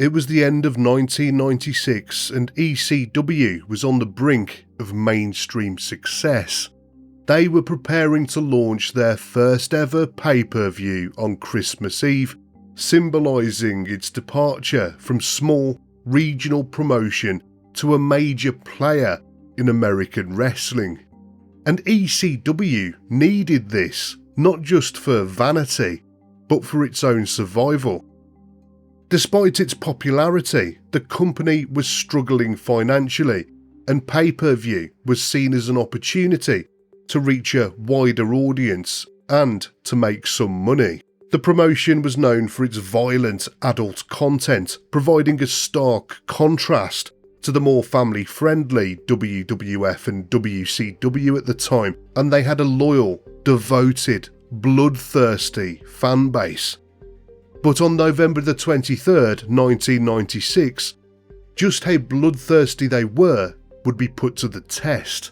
It was the end of 1996 and ECW was on the brink of mainstream success. They were preparing to launch their first ever pay-per-view on Christmas Eve, symbolising its departure from small, regional promotion to a major player in American wrestling. And ECW needed this, not just for vanity, but for its own survival. Despite its popularity, the company was struggling financially, and pay-per-view was seen as an opportunity to reach a wider audience and to make some money. The promotion was known for its violent adult content, providing a stark contrast to the more family-friendly WWF and WCW at the time, and they had a loyal, devoted, bloodthirsty fan base. But on November the 23rd, 1996, just how bloodthirsty they were would be put to the test.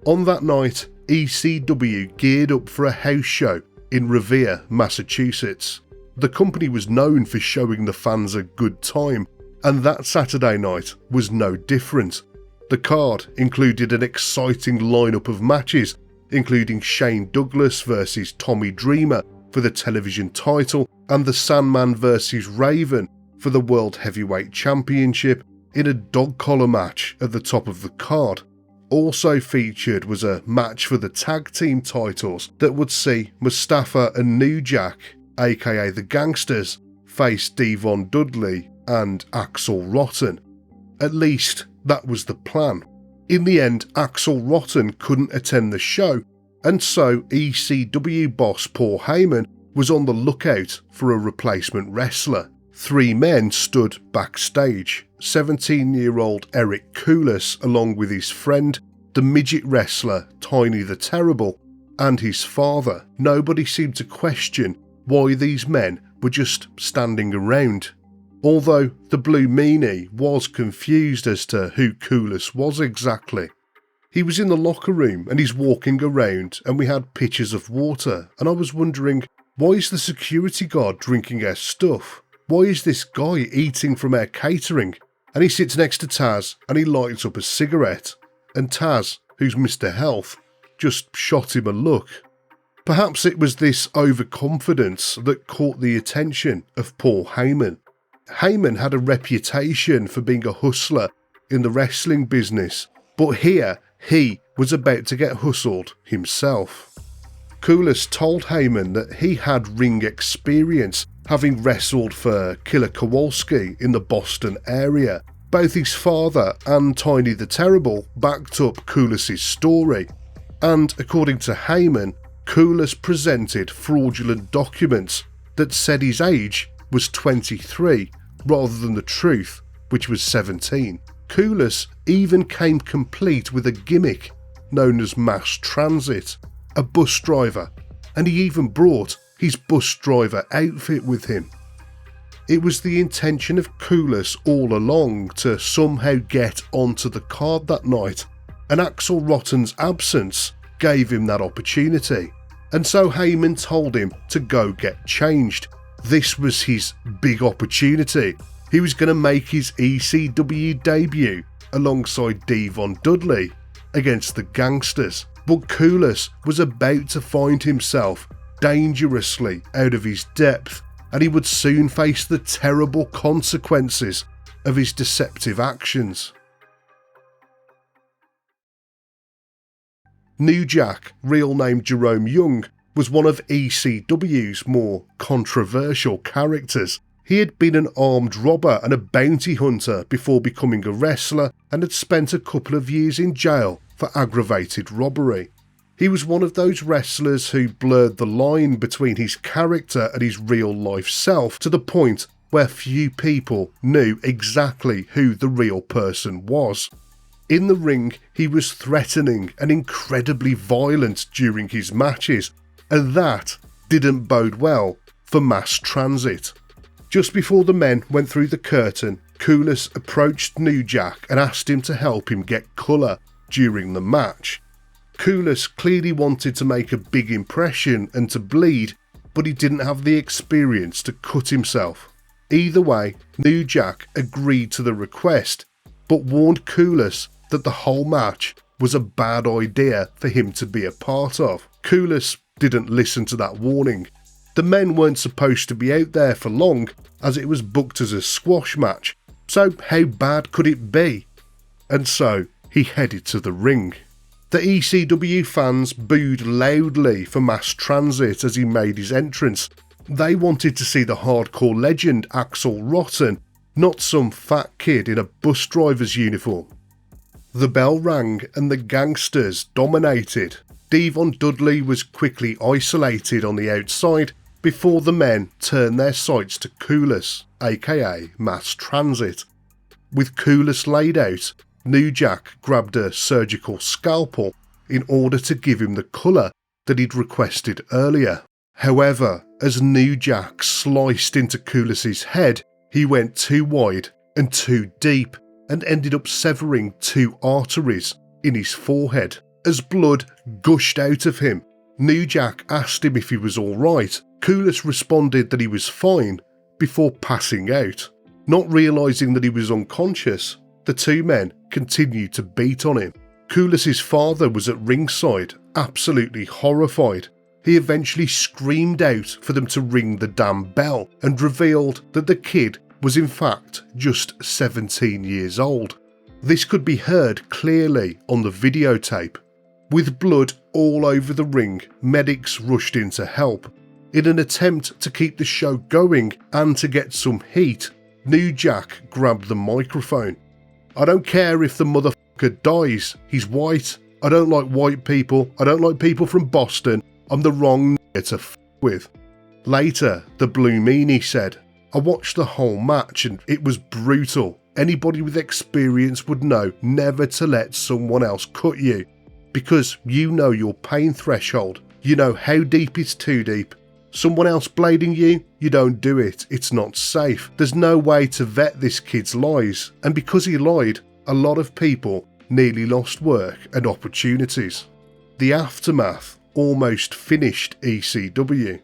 On that night, ECW geared up for a house show in Revere, Massachusetts. The company was known for showing the fans a good time, and that Saturday night was no different. The card included an exciting lineup of matches, including Shane Douglas versus Tommy Dreamer for the television title, and the Sandman vs Raven for the World Heavyweight Championship in a dog collar match at the top of the card. Also featured was a match for the tag team titles that would see Mustafa and New Jack, aka the Gangsters, face Devon Dudley and Axel Rotten. At least that was the plan. In the end, Axel Rotten couldn't attend the show, and so ECW boss Paul Heyman was on the lookout for a replacement wrestler. 3 men stood backstage: 17-year-old Eric Koulis along with his friend, the midget wrestler Tiny the Terrible, and his father. Nobody seemed to question why these men were just standing around, although the Blue Meanie was confused as to who Koulis was exactly. He was in the locker room and he's walking around, and we had pitchers of water, and I was wondering, why is the security guard drinking our stuff? Why is this guy eating from our catering? And he sits next to Taz and he lights up a cigarette, and Taz, who's Mr. Health, just shot him a look. Perhaps it was this overconfidence that caught the attention of Paul Heyman. Heyman had a reputation for being a hustler in the wrestling business, but here he was about to get hustled himself. Koulis told Heyman that he had ring experience, having wrestled for Killer Kowalski in the Boston area. Both his father and Tiny the Terrible backed up Koulis' story, and according to Heyman, Koulis presented fraudulent documents that said his age was 23 rather than the truth, which was 17. Koulis even came complete with a gimmick known as Mass Transit, a bus driver, and he even brought his bus driver outfit with him. It was the intention of Koulis all along to somehow get onto the card that night, and Axel Rotten's absence gave him that opportunity, and so Heyman told him to go get changed. This was his big opportunity. He was going to make his ECW debut alongside Devon Dudley against the Gangsters, but Koulis was about to find himself dangerously out of his depth, and he would soon face the terrible consequences of his deceptive actions. New Jack, real name Jerome Young, was one of ECW's more controversial characters. He had been an armed robber and a bounty hunter before becoming a wrestler, and had spent a couple of years in jail for aggravated robbery. He was one of those wrestlers who blurred the line between his character and his real-life self to the point where few people knew exactly who the real person was. In the ring, he was threatening and incredibly violent during his matches, and that didn't bode well for Mass Transit. Just before the men went through the curtain, Koulis approached New Jack and asked him to help him get colour during the match. Koulis clearly wanted to make a big impression and to bleed, but he didn't have the experience to cut himself. Either way, New Jack agreed to the request, but warned Koulis that the whole match was a bad idea for him to be a part of. Koulis didn't listen to that warning. The men weren't supposed to be out there for long, as it was booked as a squash match, so how bad could it be? And so he headed to the ring. The ECW fans booed loudly for Mass Transit as he made his entrance. They wanted to see the hardcore legend Axel Rotten, not some fat kid in a bus driver's uniform. The bell rang and the gangsters dominated. Devon Dudley was quickly isolated on the outside before the men turned their sights to Koulis, aka Mass Transit. With Koulis laid out, New Jack grabbed a surgical scalpel in order to give him the colour that he'd requested earlier. However, as New Jack sliced into Koulis' head, he went too wide and too deep and ended up severing 2 arteries in his forehead. As blood gushed out of him, New Jack asked him if he was alright. Koulis responded that he was fine before passing out. Not realising that he was unconscious, the 2 men continued to beat on him. Koulis' father was at ringside, absolutely horrified. He eventually screamed out for them to ring the damn bell and revealed that the kid was in fact just 17 years old. This could be heard clearly on the videotape. With blood all over the ring, medics rushed in to help. In an attempt to keep the show going and to get some heat, New Jack grabbed the microphone. "I don't care if the motherfucker dies, he's white. I don't like white people, I don't like people from Boston, I'm the wrong nigger to f with." Later, the Blue Meanie said, "I watched the whole match and it was brutal. Anybody with experience would know never to let someone else cut you, because you know your pain threshold, you know how deep is too deep. Someone else blading you, you don't do it, it's not safe. There's no way to vet this kid's lies, and because he lied, a lot of people nearly lost work and opportunities." The aftermath almost finished ECW.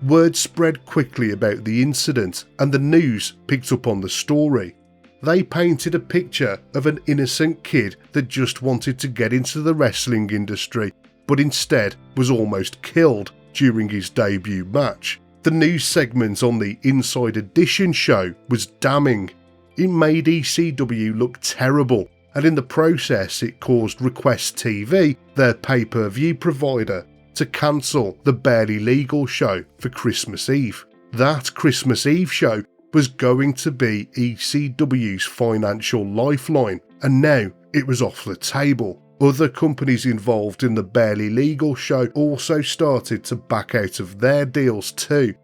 Word spread quickly about the incident and the news picked up on the story. They painted a picture of an innocent kid that just wanted to get into the wrestling industry, but instead was almost killed during his debut match. The news segment on the Inside Edition show was damning. It made ECW look terrible, and in the process it caused Request TV, their pay-per-view provider, to cancel the Barely Legal show for Christmas Eve. That Christmas Eve show was going to be ECW's financial lifeline, and now it was off the table. Other companies involved in the Barely Legal show also started to back out of their deals too.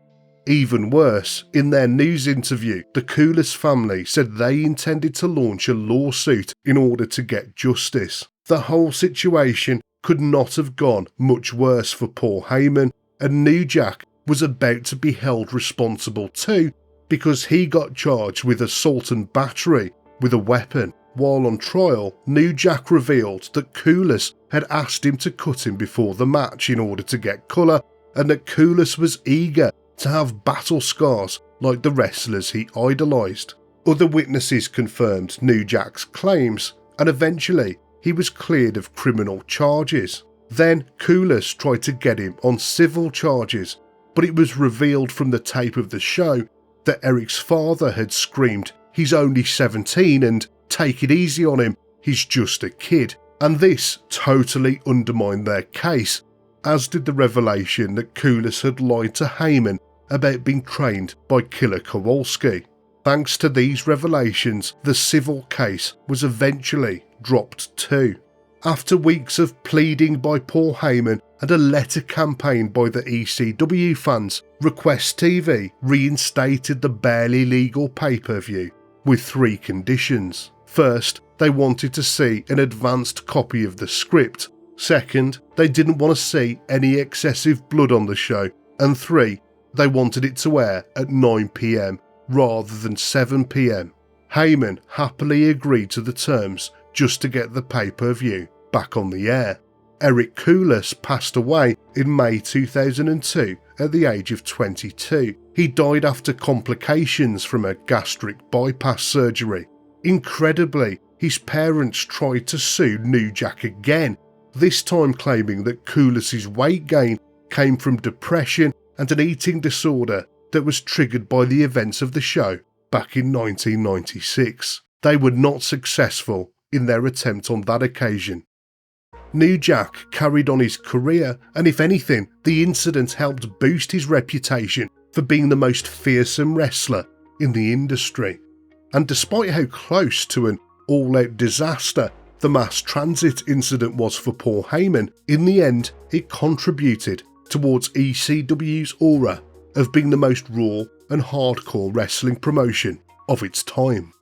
Even worse, in their news interview, the Koulis family said they intended to launch a lawsuit in order to get justice. The whole situation could not have gone much worse for Paul Heyman, and New Jack was about to be held responsible too, because he got charged with assault and battery with a weapon. While on trial, New Jack revealed that Koulis had asked him to cut him before the match in order to get colour, and that Koulis was eager to have battle scars like the wrestlers he idolised. Other witnesses confirmed New Jack's claims, and eventually he was cleared of criminal charges. Then Koulis tried to get him on civil charges, but it was revealed from the tape of the show that Eric's father had screamed, "He's only 17 and take it easy on him, he's just a kid," and this totally undermined their case, as did the revelation that Koulis had lied to Heyman about being trained by Killer Kowalski. Thanks to these revelations, the civil case was eventually dropped too. After weeks of pleading by Paul Heyman and a letter campaign by the ECW fans, Request TV reinstated the Barely Legal pay-per-view with 3 conditions. First, they wanted to see an advanced copy of the script. Second, they didn't want to see any excessive blood on the show. And 3, they wanted it to air at 9 PM rather than 7 PM. Heyman happily agreed to the terms just to get the pay-per-view back on the air. Eric Koulis passed away in May 2002 at the age of 22. He died after complications from a gastric bypass surgery. Incredibly, his parents tried to sue New Jack again, this time claiming that Coulis's weight gain came from depression and an eating disorder that was triggered by the events of the show back in 1996. They were not successful in their attempt on that occasion. New Jack carried on his career, and if anything, the incident helped boost his reputation for being the most fearsome wrestler in the industry. And despite how close to an all-out disaster the Mass Transit Incident was for Paul Heyman, in the end it contributed towards ECW's aura of being the most raw and hardcore wrestling promotion of its time.